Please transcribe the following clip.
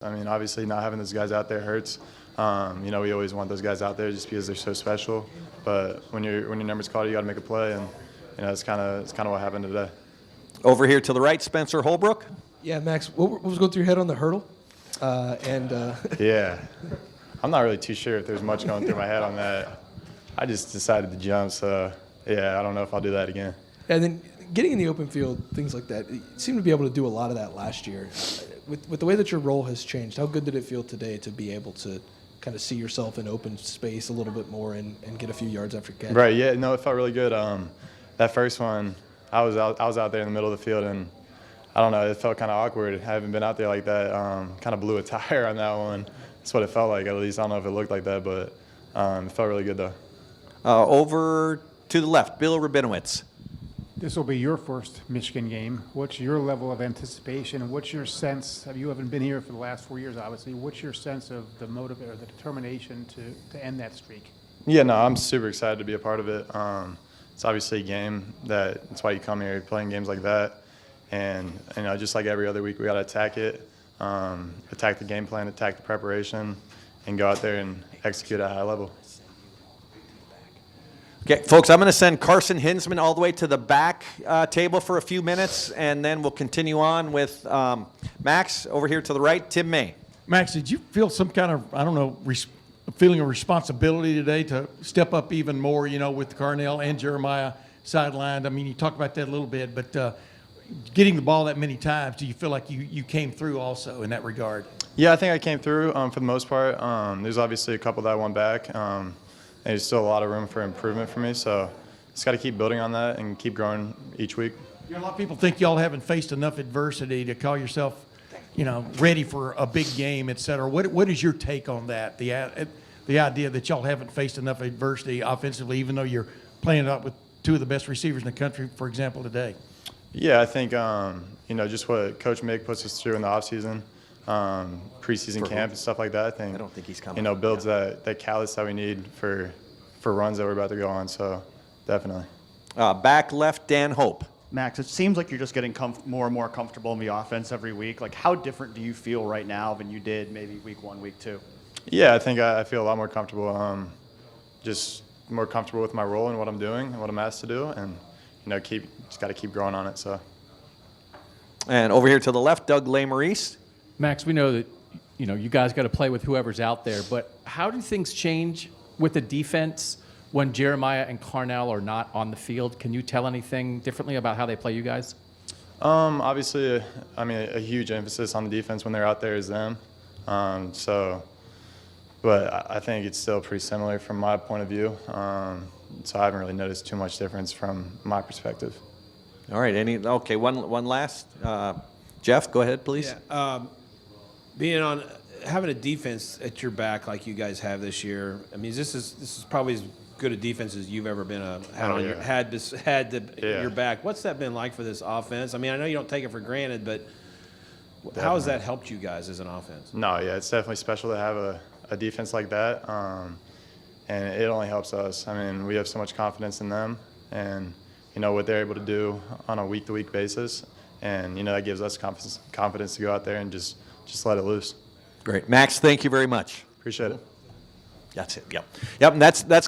I mean, obviously not having those guys out there hurts. We always want those guys out there just because they're so special. But when your number's called, you got to make a play, and it's kind of what happened today. Over here to the right, Spencer Holbrook. Yeah, Max, what was going through your head on the hurdle? Yeah, I'm not really too sure if there's much going through my head on that. I just decided to jump, so yeah, I don't know if I'll do that again. And then getting in the open field, things like that, you seemed to be able to do a lot of that last year. With the way that your role has changed, how good did it feel today to be able to kind of see yourself in open space a little bit more and get a few yards after catch? Right, yeah, no, it felt really good. That first one, I was out there in the middle of the field, and I don't know, it felt kind of awkward. I haven't been out there like that. Kind of blew a tire on that one. That's what it felt like, at least. I don't know if it looked like that, but it felt really good, though. Over to the left, Bill Rabinowitz. This will be your first Michigan game. What's your level of anticipation, and what's your sense? You haven't been here for the last 4 years, obviously. What's your sense of the motive or the determination to end that streak? Yeah, no, I'm super excited to be a part of it. It's obviously a game that's why you come here, playing games like that. And just like every other week, we got to attack it, attack the game plan, attack the preparation, and go out there and execute at a high level. Okay, folks, I'm going to send Carson Hinsman all the way to the back table for a few minutes, and then we'll continue on with Max over here to the right, Tim May. Max, did you feel some kind of, I don't know, feeling of responsibility today to step up even more, with Carnell and Jeremiah sidelined? I mean, you talked about that a little bit, but getting the ball that many times, do you feel like you came through also in that regard? Yeah, I think I came through for the most part. There's obviously a couple that I won back. There's still a lot of room for improvement for me, so just got to keep building on that and keep growing each week. A lot of people think y'all haven't faced enough adversity to call yourself, ready for a big game, et cetera. What is your take on that? The idea that y'all haven't faced enough adversity offensively, even though you're playing it up with two of the best receivers in the country, for example, today. Yeah, I think just what Coach Mick puts us through in the offseason, preseason camp and stuff like that. I don't think he's coming. Builds that callus that we need for runs that we're about to go on. So definitely. Back left, Dan Hope. Max, it seems like you're just getting more and more comfortable in the offense every week. Like, how different do you feel right now than you did maybe week 1, week 2? Yeah, I think I feel a lot more comfortable. Just more comfortable with my role and what I'm doing and what I'm asked to do, and just got to keep growing on it. So. And over here to the left, Doug Lesmerises. Max, we know that you guys got to play with whoever's out there, but how do things change with the defense when Jeremiah and Carnell are not on the field? Can you tell anything differently about how they play you guys? Obviously, a huge emphasis on the defense when they're out there is them. But I think it's still pretty similar from my point of view. So I haven't really noticed too much difference from my perspective. All right. One last. Jeff, go ahead, please. Yeah. Having a defense at your back like you guys have this year. I mean, this is probably as good a defense as you've ever been your back. What's that been like for this offense? I mean, I know you don't take it for granted, but how has that helped you guys as an offense? No, yeah, it's definitely special to have a defense like that, and it only helps us. I mean, we have so much confidence in them, and what they're able to do on a week-to-week basis, and that gives us confidence to go out there and just let it loose. Great, Max. Thank you very much. Appreciate it. That's it. Yep. And that's